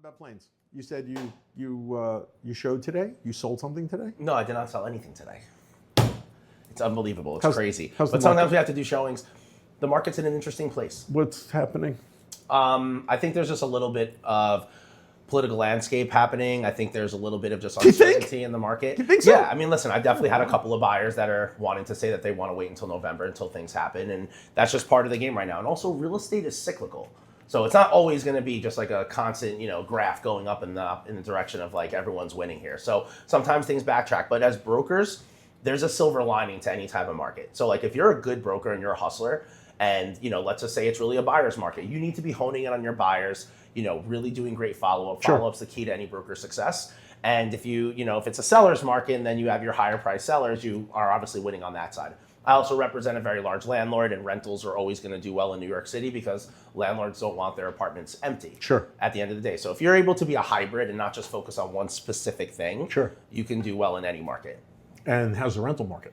about planes? You said you showed today? You sold something today? No, I did not sell anything today. It's unbelievable. It's crazy. How's but sometimes we have to do showings. The market's in an interesting place. What's happening? I think there's just a little bit of political landscape happening. I think there's a little bit of just uncertainty in the market. You think so? Yeah, I mean, listen, I've definitely had a couple of buyers that are wanting to say that they want to wait until November until things happen, and that's just part of the game right now. And also, real estate is cyclical. So it's not always going to be just like a constant, graph going up in the direction of like everyone's winning here. So sometimes things backtrack, but as brokers, there's a silver lining to any type of market. So like if you're a good broker and you're a hustler, and let's just say it's really a buyer's market, you need to be honing in on your buyers. Really doing great follow-up. Sure. Follow-up's the key to any broker success. And if if it's a seller's market and then you have your higher price sellers, you are obviously winning on that side. I also represent a very large landlord, and rentals are always going to do well in New York City because landlords don't want their apartments empty. Sure. At the end of the day. So if you're able to be a hybrid and not just focus on one specific thing, sure, you can do well in any market. And how's the rental market?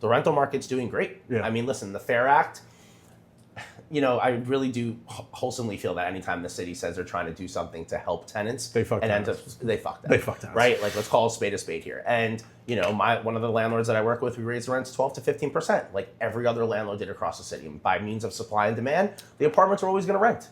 The rental market's doing great. Yeah. I mean, listen, the FAIR Act, I really do wholesomely feel that anytime the city says they're trying to do something to help tenants, they fuck tenants. They fuck tenants. Right? Like, let's call a spade here. And, one of the landlords that I work with, we raised the rents 12 to 15%, like every other landlord did across the city. And by means of supply and demand, the apartments are always going to rent.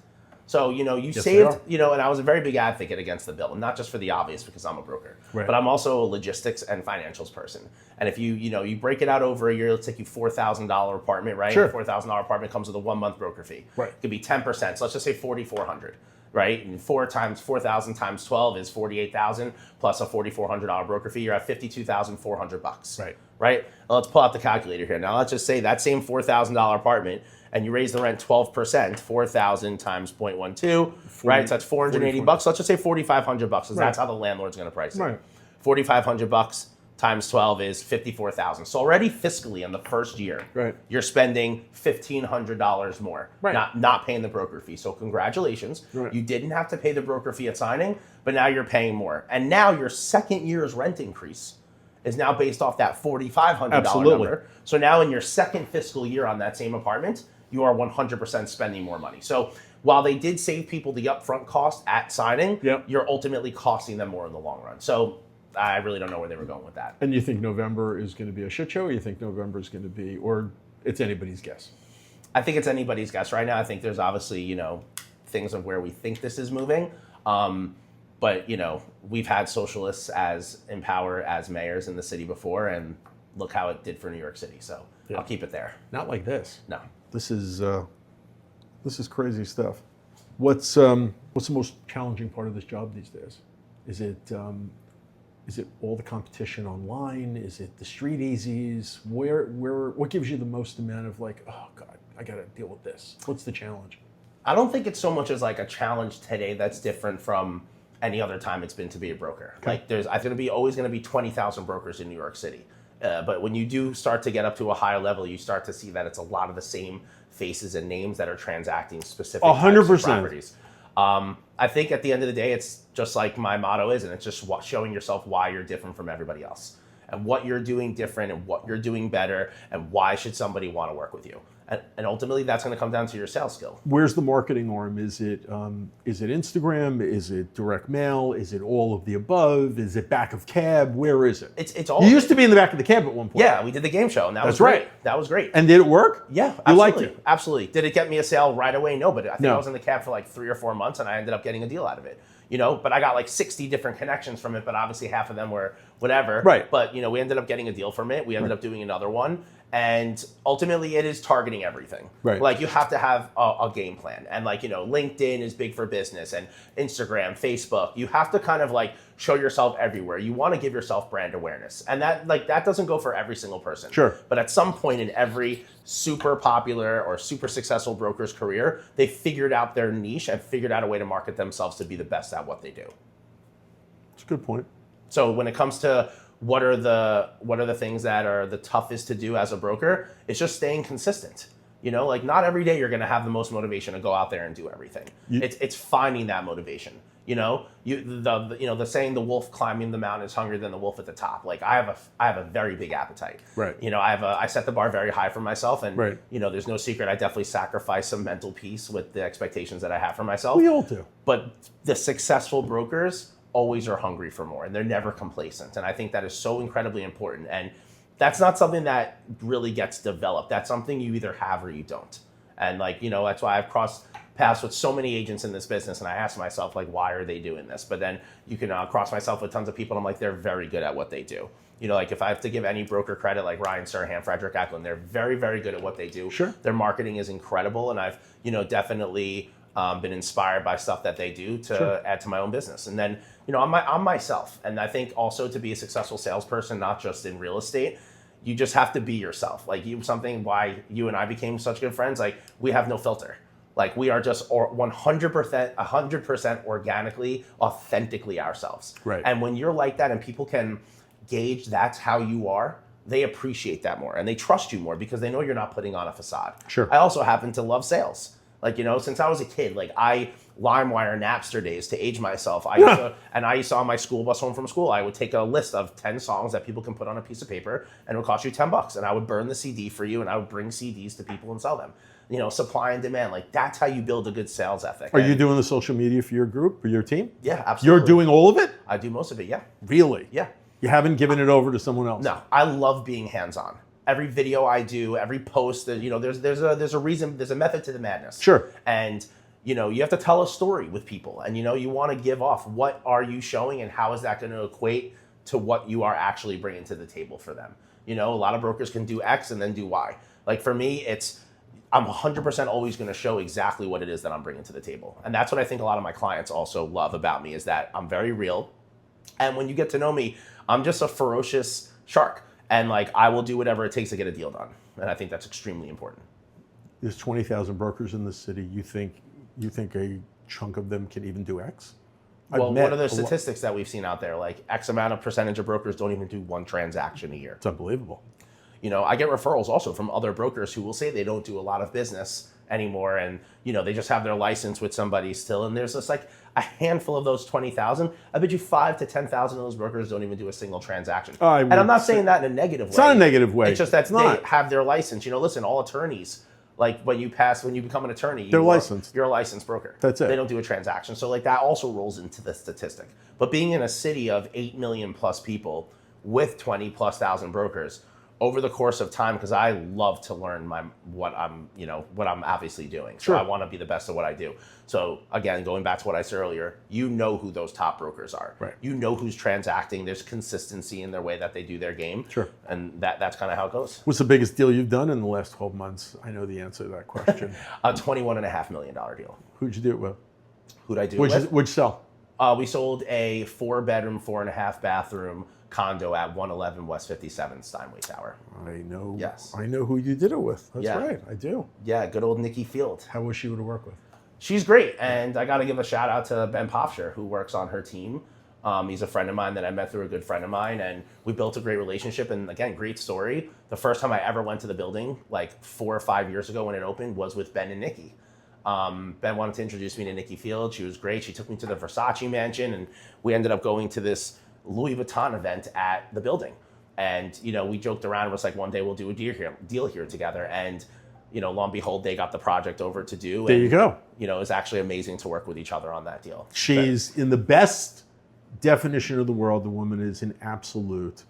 So, you yes, saved, and I was a very big advocate against the bill, and not just for the obvious because I'm a broker, right, but I'm also a logistics and financials person. And if you break it out over a year, it'll take you $4,000 apartment, right? Sure. $4,000 apartment comes with a 1 month broker fee. Right. It could be 10%. So let's just say 4,400, right? And 4,000 times 12 is 48,000 plus a $4,400 broker fee. You're at $52,400. Right. Right. Well, let's pull out the calculator here. Now let's just say that same $4,000 apartment, and you raise the rent 12%, 4,000 times 0.12, right? So that's 480 bucks. Let's just say 4,500 bucks, because that's how the landlord's going to price it. Right. 4,500 bucks times 12 is 54,000. So already fiscally in the first year, right, you're spending $1,500 more, right, not paying the broker fee. So congratulations, right, you didn't have to pay the broker fee at signing, but now you're paying more. And now your second year's rent increase is now based off that $4,500 number. So now in your second fiscal year on that same apartment, you are 100% spending more money. So while they did save people the upfront cost at signing, yep, you're ultimately costing them more in the long run. So I really don't know where they were going with that. And you think November is going to be a shit show, or you think November is going to be, or it's anybody's guess? I think it's anybody's guess right now. I think there's obviously, things of where we think this is moving. But, we've had socialists in power as mayors in the city before, and look how it did for New York City. So yeah, I'll keep it there. Not like this. No. This is crazy stuff. What's the most challenging part of this job these days? Is it all the competition online? Is it the StreetEasies? What gives you the most amount of like, oh God, I got to deal with this? What's the challenge? I don't think it's so much as like a challenge today that's different from any other time it's been to be a broker. Okay. Like there's always going to be 20,000 brokers in New York City. But when you do start to get up to a higher level, you start to see that it's a lot of the same faces and names that are transacting specific 100% properties. I think at the end of the day, it's just like my motto is, and it's just showing yourself why you're different from everybody else, and what you're doing different, and what you're doing better, and why should somebody want to work with you. And ultimately, that's going to come down to your sales skill. Where's the marketing arm? Is it Instagram? Is it direct mail? Is it all of the above? Is it back of cab? Where is it? It's all. You used to be in the back of the cab at one point. Yeah, we did the game show, and that was great. Right. That was great. And did it work? Yeah, absolutely. You liked it? Absolutely. Did it get me a sale right away? No, but I think I was in the cab for like 3 or 4 months, and I ended up getting a deal out of it. But I got like 60 different connections from it, but obviously half of them were whatever. Right. But, we ended up getting a deal from it. We ended up doing another one. And ultimately, it is targeting everything. Right. Like, you have to have a game plan. And, like, LinkedIn is big for business, and Instagram, Facebook. You have to kind of, like, show yourself everywhere. You want to give yourself brand awareness. And that doesn't go for every single person. Sure. But at some point in every super popular or super successful broker's career, they figured out their niche and figured out a way to market themselves to be the best at what they do. That's a good point. So when it comes to what are the things that are the toughest to do as a broker, it's just staying consistent. You know, like not every day you're going to have the most motivation to go out there and do everything. It's finding that motivation. You know, the saying, the wolf climbing the mountain is hungrier than the wolf at the top. Like I have a very big appetite. Right. You know, I set the bar very high for myself, and right. you know, there's no secret. I definitely sacrifice some mental peace with the expectations that I have for myself. We all do. But the successful brokers always are hungry for more, and they're never complacent. And I think that is so incredibly important. And that's not something that really gets developed. That's something you either have or you don't. And like, you know, that's why I've crossed paths with so many agents in this business, and I ask myself, like, why are they doing this? But then you can cross myself with tons of people, and I'm like, they're very good at what they do. You know, like if I have to give any broker credit, like Ryan Serhan, Frederick Eklund, they're very, very good at what they do. Sure. Their marketing is incredible, and I've, you know, definitely been inspired by stuff that they do to add to my own business. And then, you know, I'm myself. And I think also to be a successful salesperson, not just in real estate, you just have to be yourself. Like why you and I became such good friends, like we have no filter. Like we are just 100% organically, authentically ourselves. Right. And when you're like that and people can gauge that's how you are, they appreciate that more and they trust you more because they know you're not putting on a facade. Sure. I also happen to love sales. Like, you know, since I was a kid, like I LimeWire Napster days to age myself. I used to on my school bus home from school, I would take a list of 10 songs that people can put on a piece of paper and it would cost you $10. And I would burn the CD for you and I would bring CDs to people and sell them. You know, supply and demand, like that's how you build a good sales ethic. Are you doing the social media for your group or your team? Yeah, absolutely. You're doing all of it? I do most of it, yeah. Really? Yeah. You haven't given it over to someone else? No, I love being hands-on. Every video I do, every post, that you know, there's a reason, there's a method to the madness. Sure. And you know, you have to tell a story with people, and you know, you want to give off what are you showing, and how is that going to equate to what you are actually bringing to the table for them. You know, a lot of brokers can do X and then do Y. Like for me, I'm 100% always going to show exactly what it is that I'm bringing to the table, and that's what I think a lot of my clients also love about me is that I'm very real, and when you get to know me, I'm just a ferocious shark. And like, I will do whatever it takes to get a deal done. And I think that's extremely important. There's 20,000 brokers in this city. You think a chunk of them can even do X? Well, what are the statistics that we've seen out there? Like X amount of percentage of brokers don't even do one transaction a year. It's unbelievable. You know, I get referrals also from other brokers who will say they don't do a lot of business anymore. And, you know, they just have their license with somebody still. And there's just like a handful of those 20,000. I bet you 5,000 to 10,000 of those brokers don't even do a single transaction. And I'm not saying that in a negative way. It's not a negative way. It's just that they have their license. You know, listen, all attorneys, like when you become an attorney, they're licensed. You're a licensed broker. That's it. They don't do a transaction. So like that also rolls into the statistic. But being in a city of 8 million plus people with 20,000+ brokers, over the course of time, because I love to learn what I'm obviously doing. So Sure. I want to be the best at what I do. So again, going back to what I said earlier, you know who those top brokers are. Right. You know who's transacting. There's consistency in their way that they do their game. Sure. And that's kind of how it goes. What's the biggest deal you've done in the last 12 months? I know the answer to that question. A $21.5 million deal. Who'd you do it with? Who'd I do it with? What'd you sell? We sold a 4-bedroom, 4.5-bathroom condo at 111 West 57 Steinway Tower. I know. Yes. I know who you did it with. That's Yeah. right. I do. Yeah, good old Nikki Field. How was she to work with? She's great, and I got to give a shout out to Ben Popsher, who works on her team. He's a friend of mine that I met through a good friend of mine, and we built a great relationship. And again, great story. The first time I ever went to the building, like 4 or 5 years ago when it opened, was with Ben and Nikki. Ben wanted to introduce me to Nikki Field. She was great. She took me to the Versace mansion, and we ended up going to this Louis Vuitton event at the building. And, you know, we joked around and was like, one day we'll do a deal here together. And, you know, lo and behold, they got the project over to do. There you go. You know, it was actually amazing to work with each other on that deal. She's, in the best definition of the world, the woman is an absolute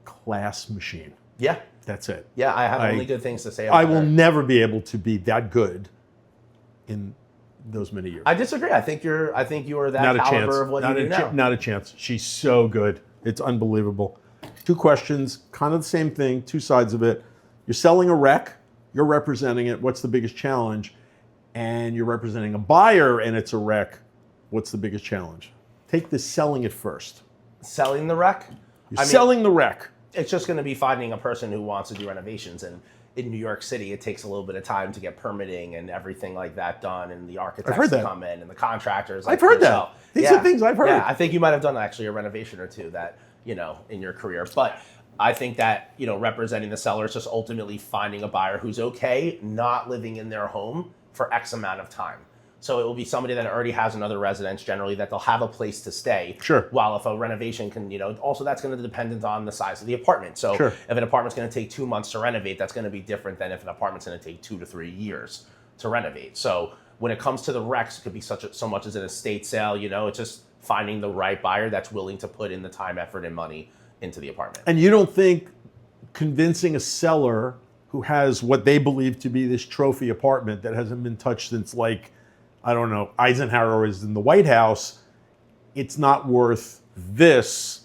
class machine. Yeah. That's it. Yeah, I have only good things to say about I will her. never be able to be that good in those many years. I disagree. I think you are that Not a caliber chance. of what you do now. Not a chance. She's so good. It's unbelievable. 2 questions, kind of the same thing, 2 sides of it. You're selling a wreck. You're representing it. What's the biggest challenge? And you're representing a buyer and it's a wreck. What's the biggest challenge? Take the selling it first. Selling the wreck? You're selling the wreck. It's just going to be finding a person who wants to do renovations. And in New York City, it takes a little bit of time to get permitting and everything like that done, and the architects to come in and the contractors. I've heard that. These are things I've heard. Yeah, I think you might have done actually a renovation or two that, you know, in your career. But I think that, representing the seller is just ultimately finding a buyer who's okay not living in their home for X amount of time. So it will be somebody that already has another residence, generally, that they'll have a place to stay. Sure. While if a renovation can, also that's going to depend on the size of the apartment. So Sure. if an apartment's going to take 2 months to renovate, that's going to be different than if an apartment's going to take 2 to 3 years to renovate. So when it comes to the recs, it could be so much as an estate sale. It's just finding the right buyer that's willing to put in the time, effort, and money into the apartment. And you don't think convincing a seller who has what they believe to be this trophy apartment that hasn't been touched since, like, I don't know, Eisenhower is in the White House, it's not worth this,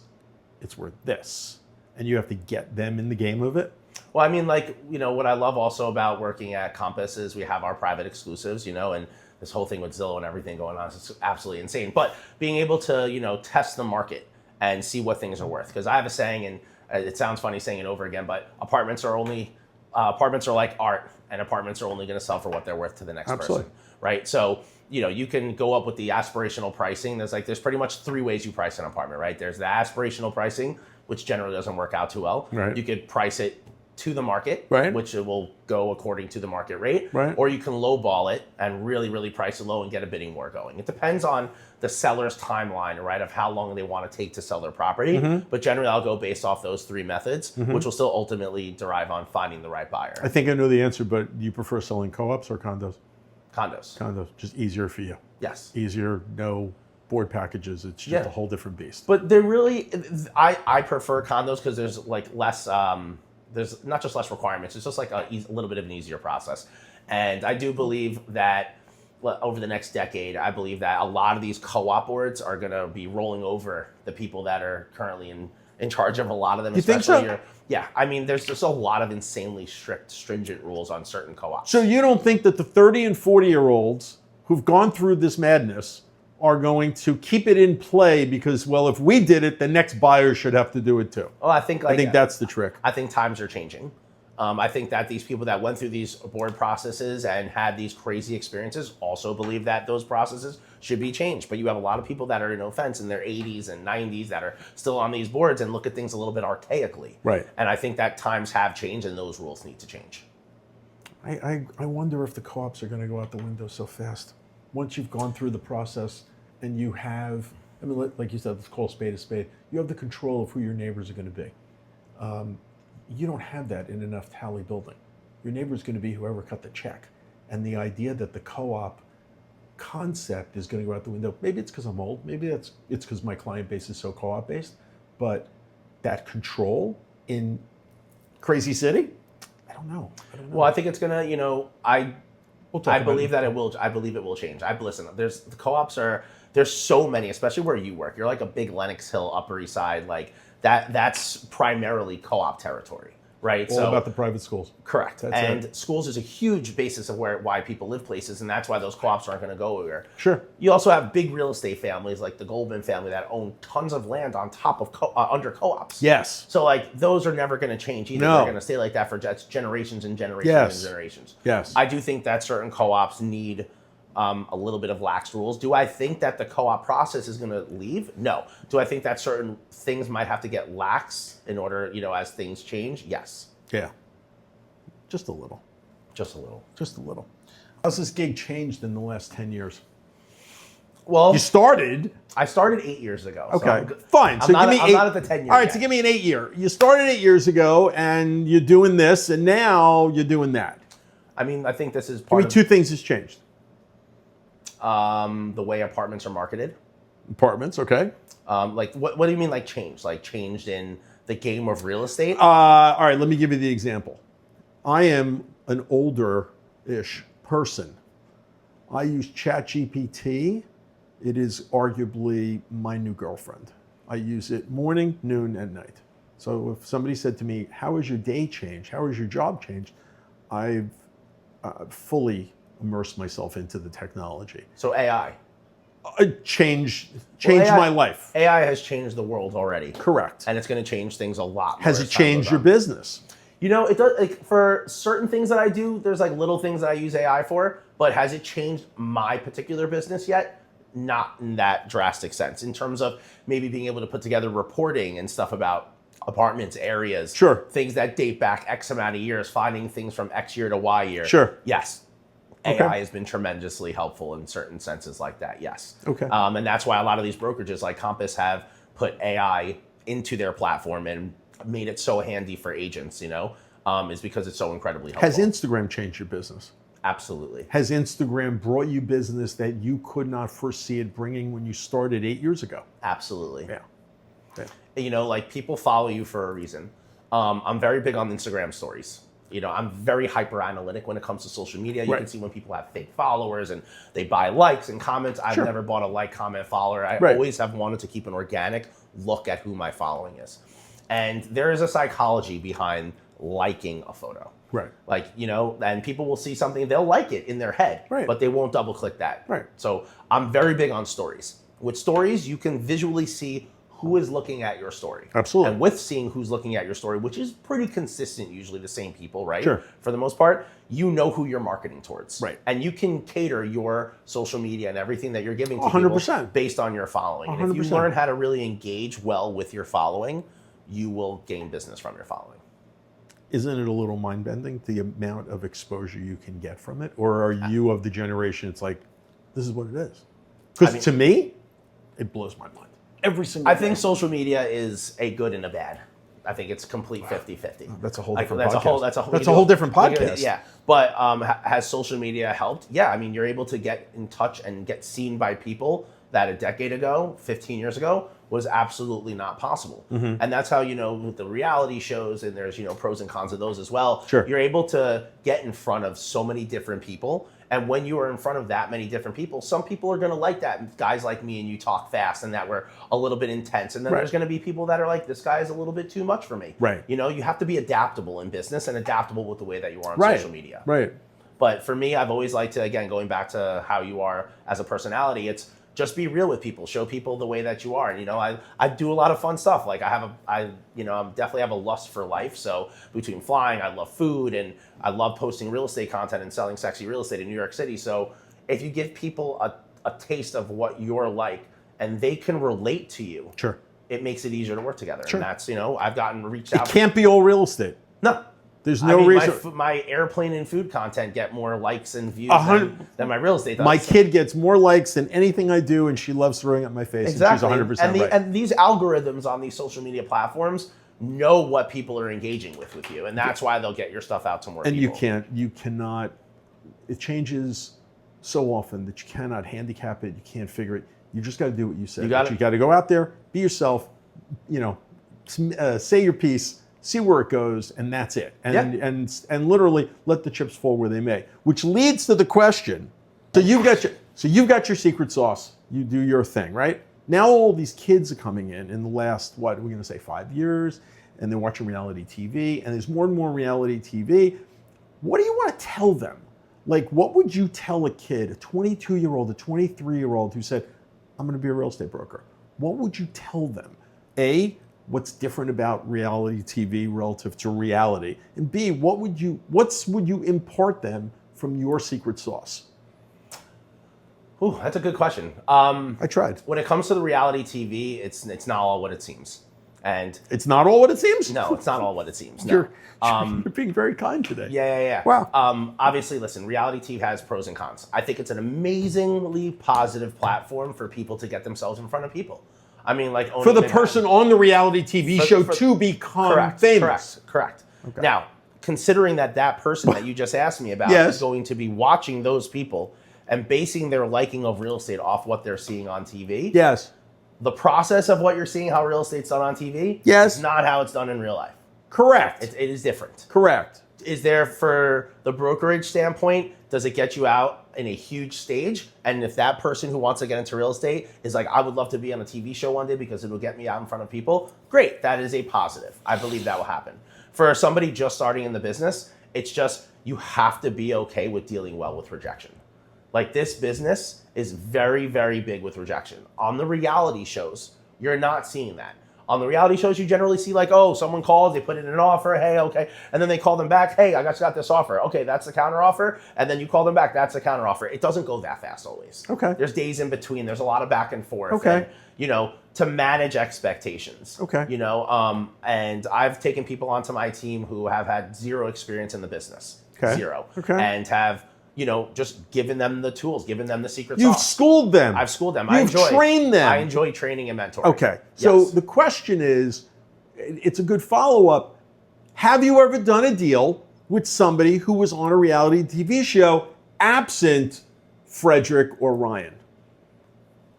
it's worth this. And you have to get them in the game of it? Well, I mean, what I love also about working at Compass is we have our private exclusives, and this whole thing with Zillow and everything going on is absolutely insane. But being able to, test the market and see what things are worth. Because I have a saying, and it sounds funny saying it over again, but apartments are like art, and apartments are only going to sell for what they're worth to the next Absolutely. person, right? So, you can go up with the aspirational pricing. There's pretty much 3 ways you price an apartment, right? There's the aspirational pricing, which generally doesn't work out too well. Right. You could price it to the market, right, which it will go according to the market rate, right, or you can lowball it and really, really price it low and get a bidding war going. It depends on the seller's timeline, right, of how long they want to take to sell their property. Mm-hmm. But generally, I'll go based off those 3 methods, mm-hmm. which will still ultimately derive on finding the right buyer. I think I know the answer, but do you prefer selling co-ops or condos? Condos. Condos, just easier for you. Yes. Easier, no board packages. It's just a whole different beast. But they're really, I prefer condos because there's less, there's not just less requirements, it's just a little bit of an easier process. And I do believe that over the next decade, I believe that a lot of these co-op boards are going to be rolling over the people that are currently in charge of a lot of them. You think so? Yeah, I mean, there's just a lot of insanely stringent rules on certain co-ops. So you don't think that the 30 and 40-year-olds who've gone through this madness are going to keep it in play because, well, if we did it, the next buyer should have to do it too? Well, I think that's the trick. I think times are changing. I think that these people that went through these board processes and had these crazy experiences also believe that those processes should be changed. But you have a lot of people that are, no offense, in their 80s and 90s that are still on these boards and look at things a little bit archaically. Right. And I think that times have changed and those rules need to change. I wonder if the co-ops are going to go out the window so fast. Once you've gone through the process and you have, I mean, like you said, let's call a spade a spade. You have the control of who your neighbors are going to be. You don't have that in enough tally building. Your neighbor is going to be whoever cut the check. And the idea that the co-op concept is going to go out the window, maybe it's because I'm old, maybe it's because my client base is so co-op based, but that control in crazy city, I don't know. Well, I think it's going to, I believe that it will. I believe it will change. Listen. There's the co-ops there's so many, especially where you work. You're like a big Lenox Hill, Upper East Side, like that. That's primarily co-op territory, right? All about the private schools. Correct. And schools is a huge basis of why people live places, and that's why those co-ops aren't going to go anywhere. Sure. You also have big real estate families like the Goldman family that own tons of land on top of under co-ops. Yes. So those are never going to change either. No. They're going to stay like that for generations and generations and generations. Yes. I do think that certain co-ops need a little bit of lax rules. Do I think that the co-op process is going to leave? No. Do I think that certain things might have to get lax in order, as things change? Yes. Yeah. Just a little. Just a little. Just a little. How's this gig changed in the last 10 years? Well, you started. I started 8 years ago. Okay, so fine. So I'm not at the 10 years. All right, yet. so give me an 8 year. You started 8 years ago, and you're doing this, and now you're doing that. I mean, I think this is part of 2 things has changed. The way apartments are marketed. Apartments, okay. What do you mean changed? Like changed in the game of real estate? All right, let me give you the example. I am an older-ish person. I use ChatGPT. It is arguably my new girlfriend. I use it morning, noon, and night. So if somebody said to me, how has your day changed? How has your job changed? I've fully immersed myself into the technology. So AI. Changed my life. AI has changed the world already. Correct. And it's going to change things a lot more. Has it changed your business? It does. For certain things that I do, there's little things that I use AI for, but has it changed my particular business yet? Not in that drastic sense. In terms of maybe being able to put together reporting and stuff about apartments, areas, Sure. things that date back X amount of years, finding things from X year to Y year. Sure. Yes. Okay. AI has been tremendously helpful in certain senses like that, yes. Okay. And that's why a lot of these brokerages like Compass have put AI into their platform and made it so handy for agents, is because it's so incredibly helpful. Has Instagram changed your business? Absolutely. Has Instagram brought you business that you could not foresee it bringing when you started 8 years ago? Absolutely. Yeah. Like people follow you for a reason. I'm very big on Instagram stories. I'm very hyper analytic when it comes to social media. You can see when people have fake followers and they buy likes and comments. I've never bought a like, comment, follower. I always have wanted to keep an organic look at who my following is. And there is a psychology behind liking a photo. Right. And people will see something, they'll like it in their head, but they won't double click that. Right. So I'm very big on stories. With stories, you can visually see who is looking at your story. Absolutely. And with seeing who's looking at your story, which is pretty consistent, usually the same people, right? Sure. For the most part, you know who you're marketing towards. Right. And you can cater your social media and everything that you're giving to 100%. people based on your following. And if you 100%. learn how to really engage well with your following, you will gain business from your following. Isn't it a little mind-bending, the amount of exposure you can get from it? Or are you of the generation, it's like, this is what it is? Because to me, it blows my mind. Every single I day. think social media is a good and a bad. I think it's complete 50-50. That's a whole different podcast. That's a whole different podcast. Yeah. But has social media helped? Yeah. I mean, you're able to get in touch and get seen by people that a decade ago, 15 years ago, was absolutely not possible. Mm-hmm. And that's how, with the reality shows, and there's, pros and cons of those as well. Sure. You're able to get in front of so many different people. And when you are in front of that many different people, some people are going to like that. Guys like me and you talk fast and that we're a little bit intense. And then there's going to be people that are like, this guy is a little bit too much for me. Right. You have to be adaptable in business and adaptable with the way that you are on social media. Right. But for me, I've always liked to, again, going back to how you are as a personality, it's just be real with people, show people the way that you are. And, I do a lot of fun stuff. Like I definitely have a lust for life. So between flying, I love food, and I love posting real estate content and selling sexy real estate in New York City. So if you give people a taste of what you're like and they can relate to you, Sure. it makes it easier to work together. Sure. And that's, I've gotten reached out. It can't be all real estate. No. There's no reason. My airplane and food content get more likes and views than my real estate does. My kid gets more likes than anything I do, and she loves throwing at my face. Exactly. And she's 100% right. And these algorithms on these social media platforms know what people are engaging with you, and that's why they'll get your stuff out to more people. And you cannot, it changes so often that you cannot handicap it, you can't figure it. You just got to do what you said. You got to go out there, be yourself, say your piece, see where it goes, and that's it. And literally let the chips fall where they may. Which leads to the question. So you've got your secret sauce. You do your thing, right? Now all these kids are coming in the last, what are we going to say, 5 years, and they're watching reality TV, and there's more and more reality TV. What do you want to tell them? Like, what would you tell a kid, a 22-year-old, a 23-year-old who said, I'm going to be a real estate broker? What would you tell them? A, what's different about reality TV relative to reality? And B, what would you impart them from your secret sauce? Ooh, that's a good question. I tried. When it comes to the reality TV, it's not all what it seems. And it's not all what it seems? No, it's not all what it seems. No. You're being very kind today. Yeah. Wow. Obviously, listen, reality TV has pros and cons. I think it's an amazingly positive platform for people to get themselves in front of people. I mean, like for the person on the reality TV show to become famous. Correct. Okay. Now, considering that person that you just asked me about is going to be watching those people and basing their liking of real estate off what they're seeing on TV. Yes. The process of what you're seeing, how real estate's done on TV, is not how it's done in real life. Correct. It is different. Correct. Is there, for the brokerage standpoint, does it get you out in a huge stage? And if that person who wants to get into real estate is like, I would love to be on a TV show one day because it'll get me out in front of people, great. That is a positive. I believe that will happen. For somebody just starting in the business, it's just you have to be okay with dealing well with rejection. Like, this business is very, very big with rejection. On the reality shows, you're not seeing that. On the reality shows, you generally see like, oh, someone calls, they put in an offer, hey, okay, and then they call them back, hey, I got this offer, okay, that's the counter offer, and then you call them back, that's the counter offer. It doesn't go that fast always. Okay. There's days in between. There's a lot of back and forth. Okay. And, to manage expectations. Okay. And I've taken people onto my team who have had zero experience in the business. Okay. Zero. Okay. And have just given them the tools, given them the secret You've sauce. schooled them. I've schooled them. You've trained them. I enjoy training and mentoring. Okay. So Yes. the question is, it's a good follow-up. Have you ever done a deal with somebody who was on a reality TV show absent Frederick or Ryan?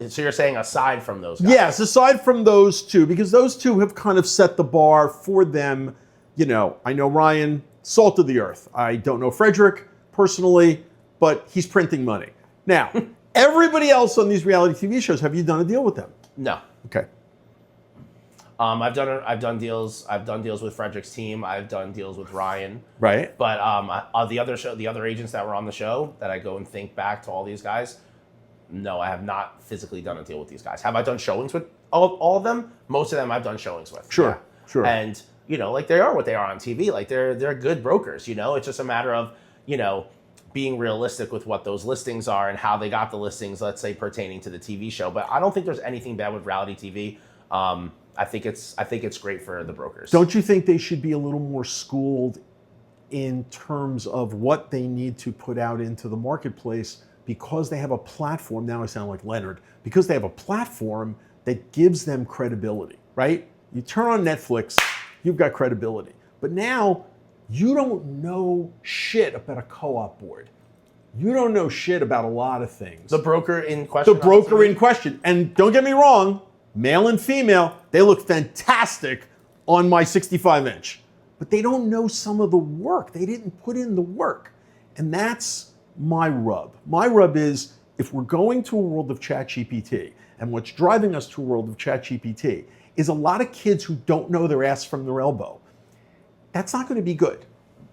So you're saying aside from those guys? Yes, aside from those two, because those two have kind of set the bar for them. I know Ryan, salt of the earth. I don't know Frederick personally, but he's printing money. Now, everybody else on these reality TV shows, have you done a deal with them? No. Okay. I've done deals. I've done deals with Frederick's team. I've done deals with Ryan. Right. But the other agents that were on the show, that I go and think back to all these guys, no, I have not physically done a deal with these guys. Have I done showings with all of them? Most of them I've done showings with. Sure. Yeah. Sure. And like they are what they are on TV. Like they're good brokers. It's just a matter of being realistic with what those listings are and how they got the listings, let's say, pertaining to the TV show. But I don't think there's anything bad with reality TV. I think it's great for the brokers. Don't you think they should be a little more schooled in terms of what they need to put out into the marketplace, because they have a platform? Now I sound like Leonard. Because they have a platform that gives them credibility, right? You turn on Netflix, you've got credibility. But now you don't know shit about a co-op board. You don't know shit about a lot of things. The broker in question. The broker in question. And don't get me wrong, male and female, they look fantastic on my 65-inch. But they don't know some of the work. They didn't put in the work. And that's my rub. My rub is, if we're going to a world of ChatGPT, and what's driving us to a world of ChatGPT is a lot of kids who don't know their ass from their elbow. That's not going to be good.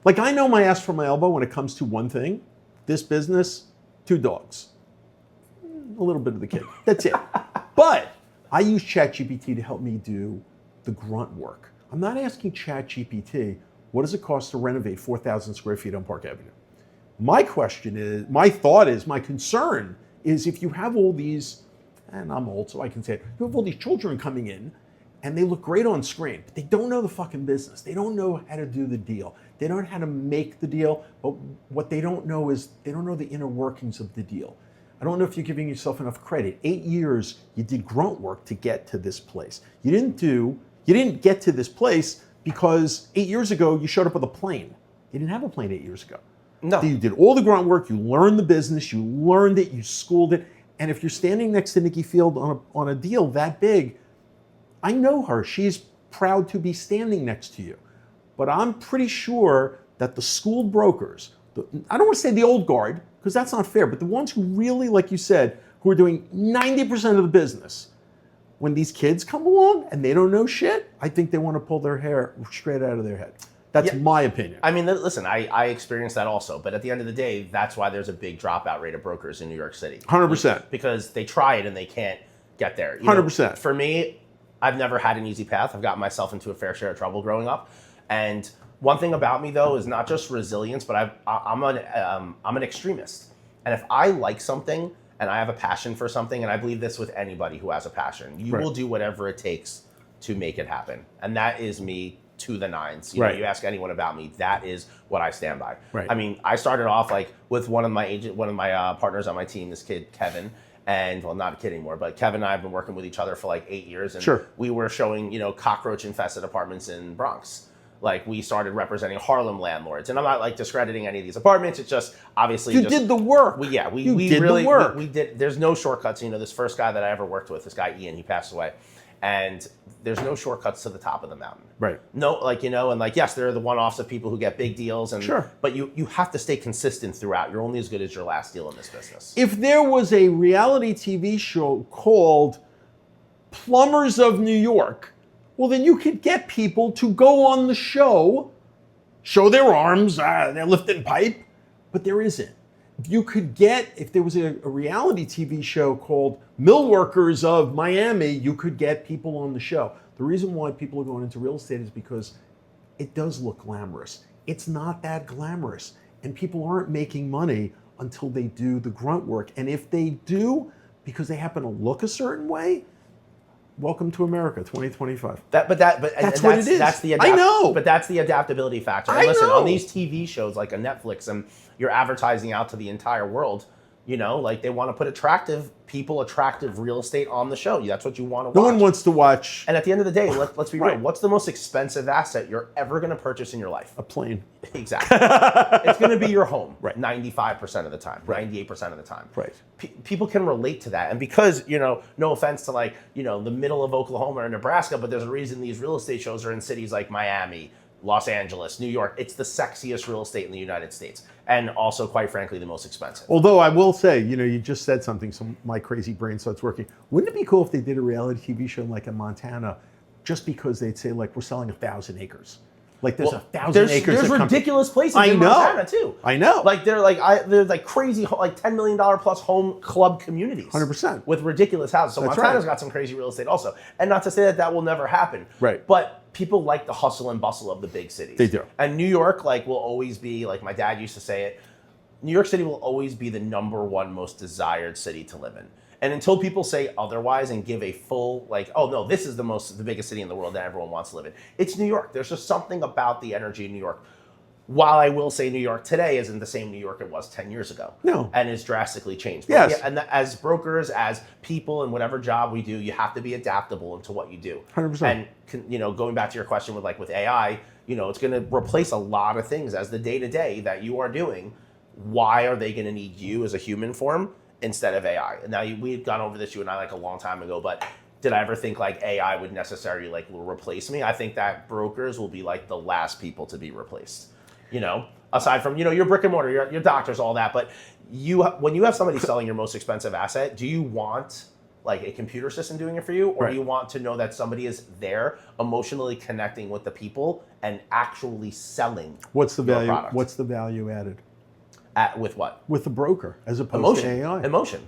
Like, I know my ass from my elbow when it comes to one thing: this business, 2 dogs, a little bit of the kid. That's it. But I use ChatGPT to help me do the grunt work. I'm not asking ChatGPT, what does it cost to renovate 4,000 square feet on Park Avenue? My question is, my thought is, my concern is, if you have all these, and I'm old so I can say it, you have all these children coming in and they look great on screen, but they don't know the fucking business. They don't know how to do the deal. They don't know how to make the deal, but what they don't know is, they don't know the inner workings of the deal. I don't know if you're giving yourself enough credit. 8 years, you did grunt work to get to this place. You didn't get to this place because 8 years ago, you showed up with a plane. You didn't have a plane 8 years ago. No. You did all the grunt work, you learned the business, you learned it, you schooled it. And if you're standing next to Nikki Field on a deal that big, I know her. She's proud to be standing next to you. But I'm pretty sure that the schooled brokers, I don't want to say the old guard, because that's not fair, but the ones who really, like you said, who are doing 90% of the business, when these kids come along and they don't know shit, I think they want to pull their hair straight out of their head. That's my opinion. I mean, listen, I experienced that also. But at the end of the day, that's why there's a big dropout rate of brokers in New York City. 100%. Because they try it and they can't get there. 100%. For me, I've never had an easy path. I've gotten myself into a fair share of trouble growing up. And one thing about me, though, is not just resilience, but I'm an extremist. And if I like something and I have a passion for something, and I believe this with anybody who has a passion, you will do whatever it takes to make it happen. And that is me to the nines. You know, you ask anyone about me, that is what I stand by. Right. I mean, I started off like with one of my partners on my team, this kid, Kevin. And, well, not a kid anymore, but Kevin and I have been working with each other for like 8 years. And we were showing, cockroach-infested apartments in Bronx. Like, we started representing Harlem landlords. And I'm not like discrediting any of these apartments. It's just obviously you did the work. We did really the work. We did. There's no shortcuts. This first guy that I ever worked with, this guy Ian, he passed away, and there's no shortcuts to the top of the mountain. Right. No, and yes, there are the one-offs of people who get big deals, and but you have to stay consistent throughout. You're only as good as your last deal in this business. If there was a reality TV show called Plumbers of New York, well, then you could get people to go on the show, show their arms, they're lifting pipe, but there isn't. you could get, if there was a reality TV show called Mill Workers of Miami, you could get people on the show. The reason why people are going into real estate is because it does look glamorous. It's not that glamorous. And people aren't making money until they do the grunt work. And if they do, because they happen to look a certain way, welcome to America, 2025. That's what it is. I know. But that's the adaptability factor. And listen, on these TV shows like a Netflix, and you're advertising out to the entire world, you know, like they want to put attractive real estate on the show. That's what you want to watch. No one wants to watch. And at the end of the day, let's be real. What's the most expensive asset you're ever going to purchase in your life? A plane. Exactly. It's going to be your home. Right. 95% of the time. Right. 98% of the time. Right. People can relate to that. And because, you know, no offense to like, you know, the middle of Oklahoma or Nebraska, but there's a reason these real estate shows are in cities like Miami, Los Angeles, New York. It's the sexiest real estate in the United States. And also, quite frankly, the most expensive. Although I will say, you know, you just said something, so my crazy brain starts working. Wouldn't it be cool if they did a reality TV show like in Montana, just because they'd say, like, we're selling 1,000 acres? Like, there's 1,000 acres. There's ridiculous places in Montana, too. I know. Like, they're like crazy, like $10 million plus home club communities. 100%. With ridiculous houses. So That's Montana's right. got some crazy real estate also. And not to say that will never happen. Right. But people like the hustle and bustle of the big cities. They do. And New York, like, will always be, like my dad used to say it, New York City will always be the #1 most desired city to live in. And until people say otherwise and give a full, like, oh no, this is the biggest city in the world that everyone wants to live in. It's New York. There's just something about the energy in New York. While I will say New York today isn't the same New York it was 10 years ago. No. And it's drastically changed. But Yes. yeah, and as brokers, as people in whatever job we do, you have to be adaptable into what you do. 100%. And, you know, going back to your question with AI, you know, it's going to replace a lot of things as the day-to-day that you are doing. Why are they going to need you as a human form instead of AI? And now we had gone over this, you and I, like a long time ago, but did I ever think like AI would necessarily like replace me? I think that brokers will be like the last people to be replaced, you know, aside from, you know, your brick and mortar, your doctors, all that. But when you have somebody selling your most expensive asset, do you want like a computer system doing it for you? Or do you want to know that somebody is there emotionally connecting with the people and actually selling What's the value? product? What's the value added? With what? With the broker, as opposed to AI. Emotion.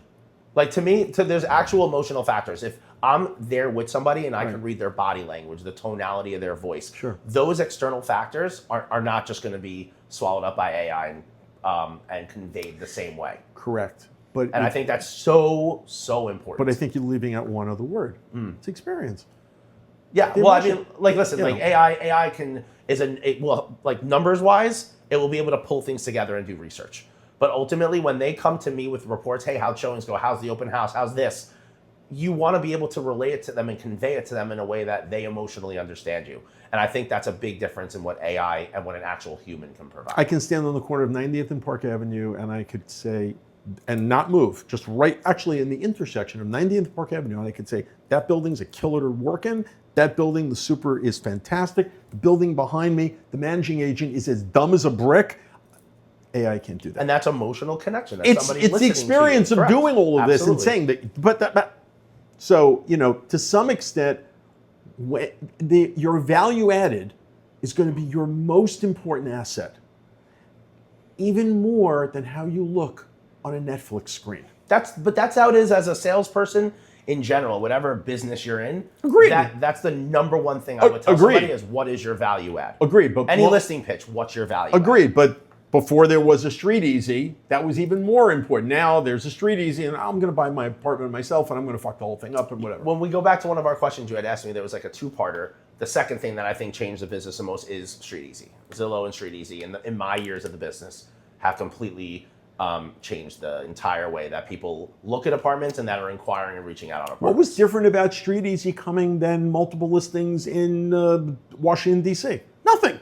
Like to me, there's actual emotional factors. If I'm there with somebody and I can read their body language, the tonality of their voice, those external factors are not just going to be swallowed up by AI and conveyed the same way. Correct. And I think that's so important. But I think you're leaving out one other word. It's experience. Yeah. The well, emotion. I mean, like, listen, like AI like numbers wise, it will be able to pull things together and do research. But ultimately, when they come to me with reports, hey, how'd showings go? How's the open house? How's this? You want to be able to relay it to them and convey it to them in a way that they emotionally understand you. And I think that's a big difference in what AI and what an actual human can provide. I can stand on the corner of 90th and Park Avenue and I could say, and not move, just right actually in the intersection of 90th and Park Avenue, and I could say, that building's a killer to work in. That building, the super is fantastic. The building behind me, the managing agent is as dumb as a brick. AI can't do that. And that's emotional connection. That's It's the experience of doing all of this and saying that, but so, you know, to some extent, your value added is going to be your most important asset, even more than how you look on a Netflix screen. But that's how it is as a salesperson in general, whatever business you're in. Agreed. That's the _1 thing I would tell somebody is, what is your value add? Agreed. But any listing pitch, what's your value Agreed. add? But before there was a StreetEasy, that was even more important. Now there's a StreetEasy, and I'm going to buy my apartment myself, and I'm going to fuck the whole thing up and whatever. When we go back to one of our questions you had asked me, there was like a two-parter. The second thing that I think changed the business the most is StreetEasy. Zillow and StreetEasy, in my years of the business, have completely changed the entire way that people look at apartments and that are inquiring and reaching out on apartments. What was different about StreetEasy coming than multiple listings in Washington, D.C.? Nothing.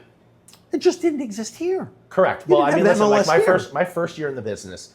It just didn't exist here. Correct. Well, I mean, listen, like MLS my first year in the business,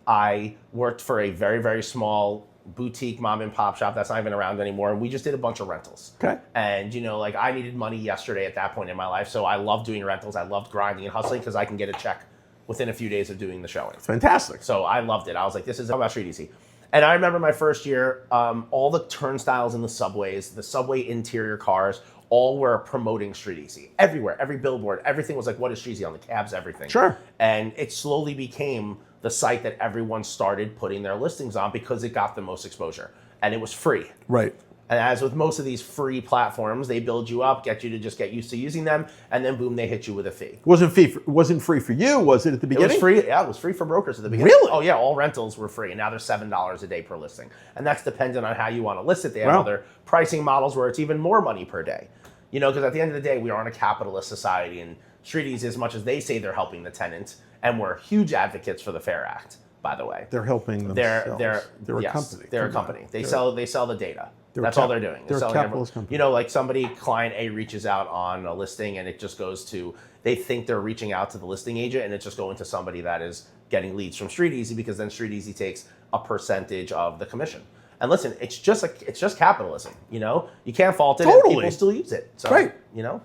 I worked for a very, very small boutique mom and pop shop that's not even around anymore, and we just did a bunch of rentals. Okay. And, you know, like I needed money yesterday at that point in my life, so I loved doing rentals. I loved grinding and hustling because I can get a check within a few days of doing the showing. Fantastic. So I loved it. I was like, this is about StreetEasy. And I remember my first year, all the turnstiles in the subways, the subway interior cars, all were promoting StreetEasy. Everywhere, every billboard, everything was like, what is StreetEasy on the cabs, everything. Sure. And it slowly became the site that everyone started putting their listings on because it got the most exposure and it was free. Right. And as with most of these free platforms, they build you up, get you to just get used to using them, and then boom, they hit you with a fee. Wasn't free for you, was it at the beginning? It was free. Yeah, it was free for brokers at the beginning. Really? Oh yeah, all rentals were free, and now they're $7 a day per listing, and that's dependent on how you want to list it. They have Wow. other pricing models where it's even more money per day. You know, because at the end of the day, we are in a capitalist society, and StreetEasy, as much as they say they're helping the tenants, and we're huge advocates for the Fair Act, by the way. They're helping themselves. They're a company. They're a company. They sell the data. That's all they're doing. They're a selling capitalist company. You know, like somebody, client A reaches out on a listing and it just goes to, they think they're reaching out to the listing agent and it's just going to somebody that is getting leads from StreetEasy, because then StreetEasy takes a percentage of the commission. And listen, it's just capitalism, you know? You can't fault it. Totally. And people still use it. So, Right. You know?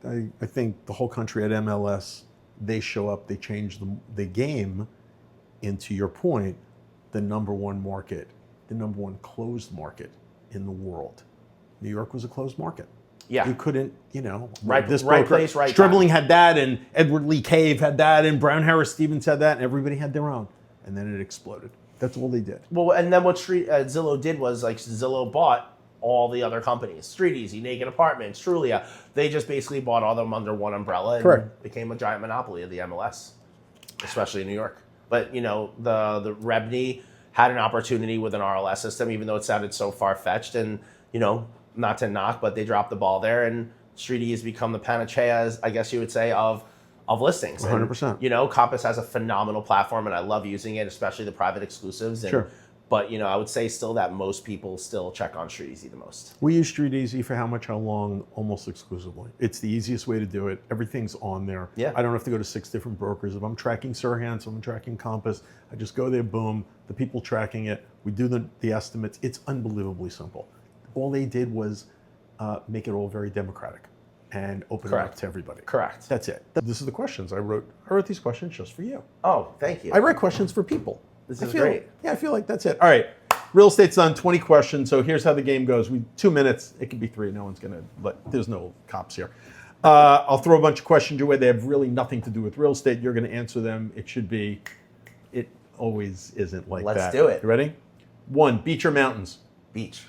I think the whole country at MLS, they show up, they change the game into, your point, the number one market, the number one closed market in the world. New York was a closed market. Yeah. You couldn't, you know, Right broker, place, right Stribling time. had that, and Edward Lee Cave had that, and Brown Harris Stevens had that, and everybody had their own. And then it exploded. That's all they did. Well, and then what Zillow did was, like, Zillow bought all the other companies, StreetEasy, Naked Apartments, Trulia. They just basically bought all of them under one umbrella and Correct. became a giant monopoly of the MLS, especially in New York. But, you know, the Rebney had an opportunity with an RLS system, even though it sounded so far-fetched. And, you know, not to knock, but they dropped the ball there. And StreetEasy has become the panacea, I guess you would say, of listings. 100%. And, you know, Compass has a phenomenal platform, and I love using it, especially the private exclusives. And, Sure. But, you know, I would say still that most people still check on StreetEasy the most. We use StreetEasy for how long? Almost exclusively. It's the easiest way to do it. Everything's on there. Yeah. I don't have to go to 6 different brokers. If I'm tracking Sirhan, so I'm tracking Compass, I just go there, boom, the people tracking it, we do the estimates. It's unbelievably simple. All they did was make it all very democratic and open it up to everybody. Correct. That's it. This is the questions. I wrote these questions just for you. Oh, thank you. I write questions for people. This is great. Yeah, I feel like that's it. All right. Real estate's done, 20 questions. So here's how the game goes. 2 minutes. It could be 3. No one's going to, there's no cops here. I'll throw a bunch of questions your way. They have really nothing to do with real estate. You're going to answer them. It always isn't like that. Let's do it. You ready? 1, beach or mountains? Beach.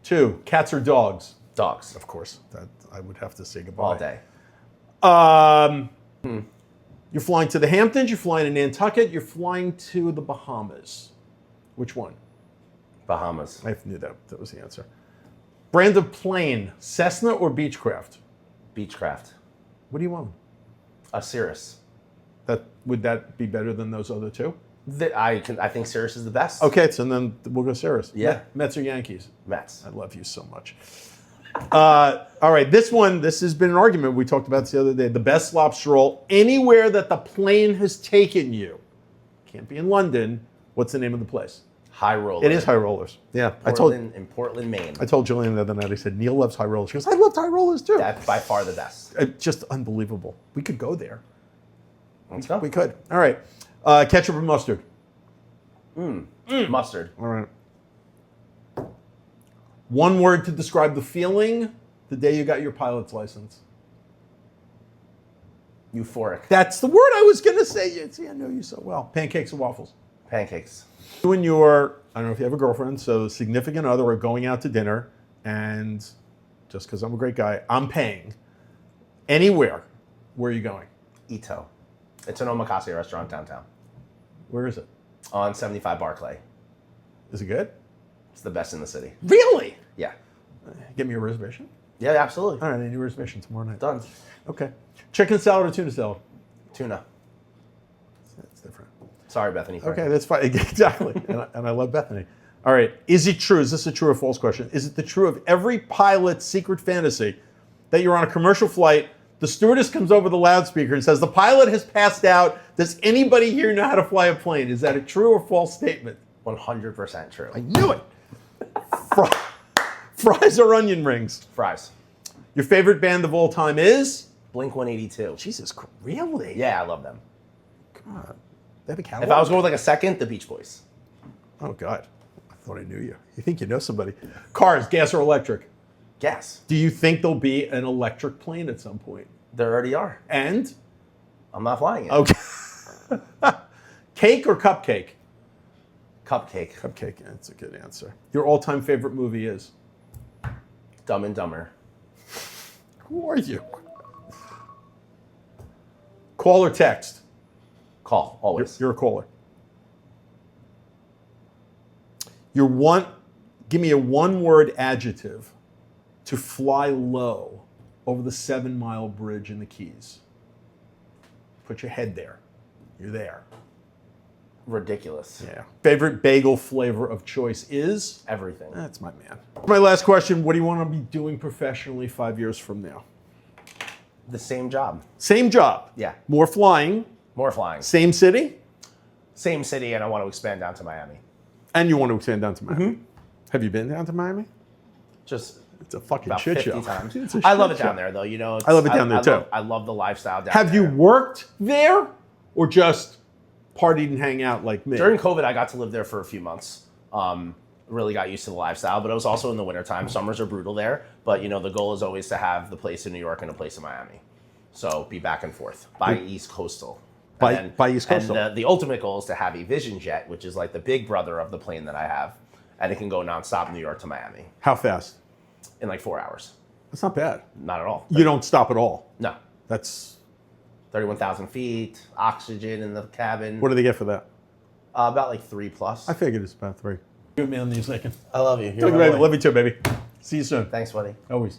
2, cats or dogs? Dogs. Of course. That I would have to say goodbye. All day. You're flying to the Hamptons, you're flying to Nantucket, you're flying to the Bahamas. Which one? Bahamas. I knew that was the answer. Brand of plane, Cessna or Beechcraft? Beechcraft. What do you want? A Cirrus. Would that be better than those other two? I think Cirrus is the best. Okay, so then we'll go Cirrus. Yeah. Mets or Yankees? Mets. I love you so much. All right, this has been an argument. We talked about this the other day. The best lobster roll anywhere that the plane has taken you. Can't be in London. What's the name of the place? High Roller. It is High Rollers. Yeah. In Portland, Maine. I told Jillian the other night, I said, Neil loves High Rollers. She goes, I loved High Rollers too. That's by far the best. Just unbelievable. We could go there. Let's go. We could. All right. Ketchup or mustard? Mustard. All right. One word to describe the feeling the day you got your pilot's license. Euphoric. That's the word I was going to say. See, I know you so well. Pancakes or waffles? Pancakes. You and your, I don't know if you have a girlfriend, so significant other are going out to dinner, and just because I'm a great guy, I'm paying. Anywhere. Where are you going? Ito. It's an omakase restaurant downtown. Where is it? On 75 Barclay. Is it good? It's the best in the city. Really? Yeah. Get me a reservation. Yeah, absolutely. All right, I need a reservation tomorrow night. Done. Okay. Chicken salad or tuna salad? Tuna. That's different. Sorry, Bethany. Okay, that's fine. Exactly. and I love Bethany. All right. Is it true? Is this a true or false question? Is it the true of every pilot's secret fantasy that you're on a commercial flight, the stewardess comes over the loudspeaker and says, the pilot has passed out. Does anybody here know how to fly a plane? Is that a true or false statement? 100% true. I knew it. Fries or onion rings? Fries. Your favorite band of all time is? Blink 182. Jesus, really? Yeah, I love them. God. They have a catalog? If I was going with like a second, the Beach Boys. Oh, God. I thought I knew you. You think you know somebody. Cars, gas or electric? Gas. Do you think there'll be an electric plane at some point? There already are. And I'm not flying it. Okay. Cake or cupcake? Cupcake. Cupcake, that's a good answer. Your all-time favorite movie is? Dumb and Dumber. Who are you? Call or text? Call, always. You're a caller. Give me a one-word adjective to fly low over the 7 Mile Bridge in the Keys. Put your head there. You're there. Ridiculous. Yeah. Favorite bagel flavor of choice is? Everything. That's my man. My last question, what do you want to be doing professionally 5 years from now? The same job. Same job. Yeah. More flying. More flying. Same city. Same city, and I want to expand down to Miami. And you want to expand down to Miami. Have you been down to Miami? Just It's a fucking about shit 50 show. times. It's a I love shit it down show. there, though. You know, I love it down there, too. I love the lifestyle down Have there. you worked there or just partied and hang out like me? During COVID, I got to live there for a few months. Really got used to the lifestyle, but it was also in the wintertime. Summers are brutal there, but you know the goal is always to have the place in New York and a place in Miami. So be back and forth by East Coastal. By East Coastal. And the ultimate goal is to have a Vision Jet, which is like the big brother of the plane that I have, and it can go nonstop New York to Miami How fast? in like 4 hours. That's not bad. Not at all. You don't stop at all. No. That's 31,000 feet, oxygen in the cabin. what do they get for that? About like 3+. I figured it's about 3. Good man, these second. I love you. Love you too, baby. See you soon. Thanks, buddy. Always.